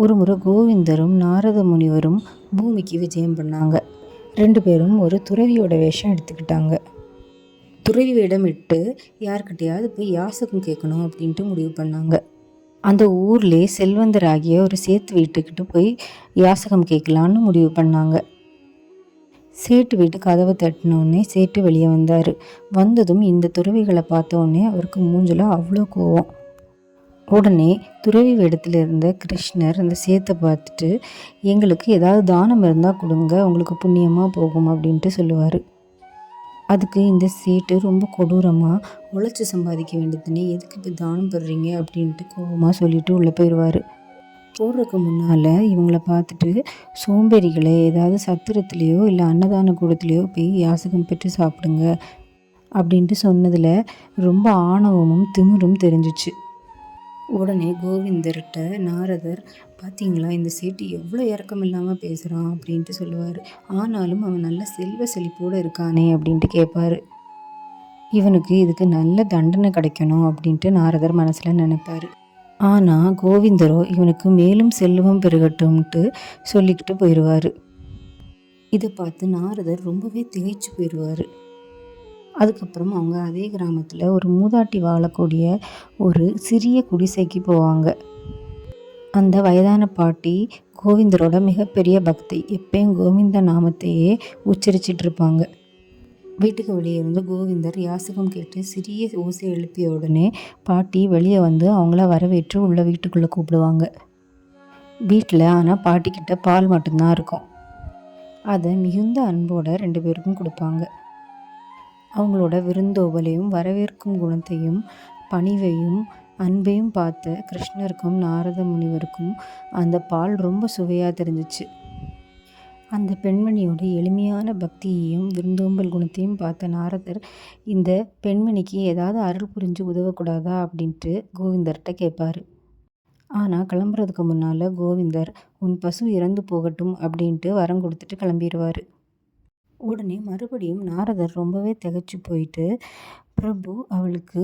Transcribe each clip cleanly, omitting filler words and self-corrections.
ஒரு முறை கோவிந்தரும் நாரத முனிவரும் பூமிக்கு விஜயம் பண்ணாங்க. 2 பேரும் ஒரு துறவியோட வேஷம் எடுத்துக்கிட்டாங்க. துறவி வேடம் இட்டு யார்கிட்டையாவது போய் யாசகம் கேட்கணும் அப்படின்ட்டு முடிவு பண்ணாங்க. அந்த ஊர்லேயே செல்வந்தராகிய ஒரு சேத்து வீட்டுக்கிட்ட போய் யாசகம் கேட்கலான்னு முடிவு பண்ணாங்க. சேட்டு வீட்டு கதவை தட்டினோடனே சேட்டு வெளியே வந்தார். வந்ததும் இந்த துறவிகளை பார்த்தோன்னே அவருக்கு மூஞ்சில் அவ்வளோ கோவம். உடனே துறவி வேடத்தில் இருந்த கிருஷ்ணர் அந்த சேத்தை பார்த்துட்டு, எங்களுக்கு ஏதாவது தானம் இருந்தால் கொடுங்க, உங்களுக்கு புண்ணியமாக போகும் அப்படின்ட்டு சொல்லுவார். அதுக்கு இந்த சேட்டு ரொம்ப கொடூரமாக, உழைச்சி சம்பாதிக்க வேண்டியதுனே எதுக்கு இப்போ தானம் போடுறீங்க அப்படின்ட்டு கோபமாக சொல்லிட்டு உள்ளே போயிடுவார். போடுறதுக்கு முன்னால் இவங்கள பார்த்துட்டு, சோம்பேறிகளை ஏதாவது சத்திரத்துலேயோ இல்லை அன்னதான கூடத்துலேயோ போய் யாசகம் பெற்று சாப்பிடுங்க அப்படின்ட்டு சொன்னதில் ரொம்ப ஆணவமும் திமிரும் தெரிஞ்சிச்சு. உடனே கோவிந்தர்கிட்ட நாரதர், பார்த்தீங்களா இந்த சேட்டு எவ்வளோ இறக்கம் இல்லாமல் பேசுகிறான் அப்படின்ட்டு சொல்லுவார். ஆனாலும் அவன் நல்ல செல்வ செழிப்போடு இருக்கானே அப்படின்ட்டு கேட்பார். இவனுக்கு இதுக்கு நல்ல தண்டனை கிடைக்கணும் அப்படின்ட்டு நாரதர் மனசில் நினைப்பார். ஆனால் கோவிந்தரோ இவனுக்கு மேலும் செல்வம் பெருகட்டும்ட்டு சொல்லிக்கிட்டு போயிடுவார். இதை பார்த்து நாரதர் ரொம்பவே திகைச்சு போயிடுவார். அதுக்கப்புறம் அவங்க அதே கிராமத்தில் ஒரு மூதாட்டி வாழக்கூடிய ஒரு சிறிய குடிசைக்கு போவாங்க. அந்த வயதான பாட்டி கோவிந்தரோட மிகப்பெரிய பக்தி. எப்பயும் கோவிந்த நாமத்தையே உச்சரிச்சிட்டு இருப்பாங்க. வீட்டுக்கு வெளியே இருந்து கோவிந்தர் யாசகம் கேட்டு சிறிய ஓசை எழுப்பிய உடனே பாட்டி வெளியே வந்து அவங்கள வரவேற்று உள்ள வீட்டுக்குள்ளே கூப்பிடுவாங்க. வீட்டில் ஆனால் பாட்டிக்கிட்ட பால் மட்டும்தான் இருக்கும். அதை மிகுந்த அன்போட 2 பேருக்கும் கொடுப்பாங்க. அவங்களோட விருந்தோம்பலையும் வரவேற்கும் குணத்தையும் பணிவையும் அன்பையும் பார்த்த கிருஷ்ணருக்கும் நாரத முனிவருக்கும் அந்த பால் ரொம்ப சுவையாக தெரிஞ்சிச்சு. அந்த பெண்மணியோட எளிமையான பக்தியையும் விருந்தோம்பல் குணத்தையும் பார்த்த நாரதர், இந்த பெண்மணிக்கு ஏதாவது அருள் புரிஞ்சு உதவக்கூடாதா அப்படின்ட்டு கோவிந்தர்கிட்ட கேட்பார். ஆனால் கிளம்புறதுக்கு முன்னால் கோவிந்தர், உன் பசு இறந்து போகட்டும் அப்படின்ட்டு வரம் கொடுத்துட்டு கிளம்பிடுவார். உடனே மறுபடியும் நாரதர் ரொம்பவே திகைச்சு போயிட்டு, பிரபு, அவளுக்கு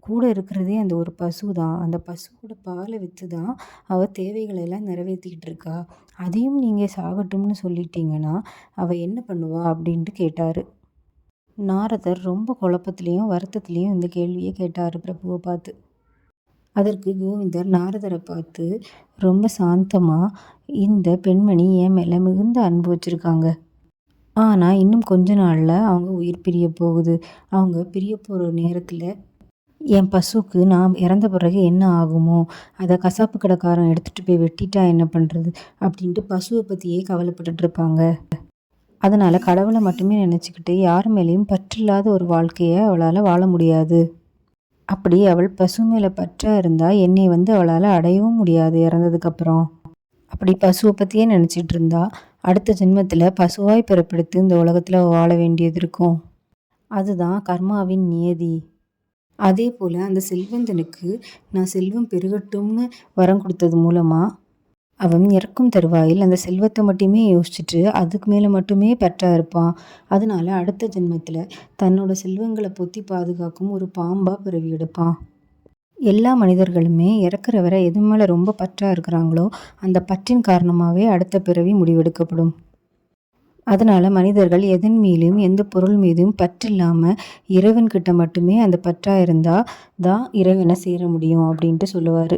கூட இருக்கிறதே அந்த ஒரு பசு தான், அந்த பசுவோட பாலை விற்று தான் அவள் தேவைகளெல்லாம் நிறைவேற்றிக்கிட்டு இருக்கா, அதையும் நீங்கள் சாகட்டும்னு சொல்லிட்டீங்கன்னா அவள் என்ன பண்ணுவா அப்படின்ட்டு கேட்டார். நாரதர் ரொம்ப குழப்பத்துலேயும் வருத்தத்துலேயும் இந்த கேள்வியை கேட்டார் பிரபுவை பார்த்து. அதற்கு கோவிந்தர் நாரதரை பார்த்து ரொம்ப சாந்தமாக, இந்த பெண்மணி என் மேலே மிகுந்த அன்பு வச்சுருக்காங்க. ஆனால் இன்னும் கொஞ்ச நாளில் அவங்க உயிர் பிரிய போகுது. அவங்க பிரிய போகிற நேரத்தில் என் பசுவுக்கு நான் இறந்த பிறகு என்ன ஆகுமோ, அதை கசாப்பு கடைக்காரன் எடுத்துகிட்டு போய் வெட்டிட்டா என்ன பண்ணுறது அப்படின்ட்டு பசுவை பற்றியே கவலைப்பட்டுட்ருப்பாங்க. அதனால் கடவுளை மட்டுமே நினச்சிக்கிட்டு யார் மேலேயும் பற்றில்லாத ஒரு வாழ்க்கையை அவளால் வாழ முடியாது. அப்படி அவள் பசு மேலே பற்றாக இருந்தால் என்னை அவளால் அடையவும் முடியாது இறந்ததுக்கப்புறம். அப்படி பசுவை பற்றியே நினச்சிட்டு இருந்தா அடுத்த ஜென்மத்தில் பசுவாய் பிறப்பெடுத்து இந்த உலகத்தில் வாழ வேண்டியது இருக்கும். அதுதான் கர்மாவின் நியதி. அதே போல் அந்த செல்வந்தனுக்கு நான் செல்வம் பெருகட்டும்னு வரம் கொடுத்தது மூலமாக அவன் இறக்கும் தருவாயில் அந்த செல்வத்தை மட்டுமே யோசிச்சுட்டு அதுக்கு மேலே மட்டுமே பெற்றா இருப்பான். அதனால அடுத்த ஜென்மத்தில் தன்னோட செல்வங்களை பொத்தி பாதுகாக்கும் ஒரு பாம்பாக பிறவி எடுப்பான். எல்லா மனிதர்களுமே இறக்குற வரை எது மேலே ரொம்ப பற்றாக இருக்கிறாங்களோ அந்த பற்றின் காரணமாகவே அடுத்த பிறவி முடிவெடுக்கப்படும். அதனால் மனிதர்கள் எதன் மீதும் எந்த பொருள் மீதும் பற்றில்லாமல் இறைவன்கிட்ட மட்டுமே அந்த பற்றாக இருந்தால் தான் இறைவனை சேர முடியும் அப்படின்ட்டு சொல்லுவார்.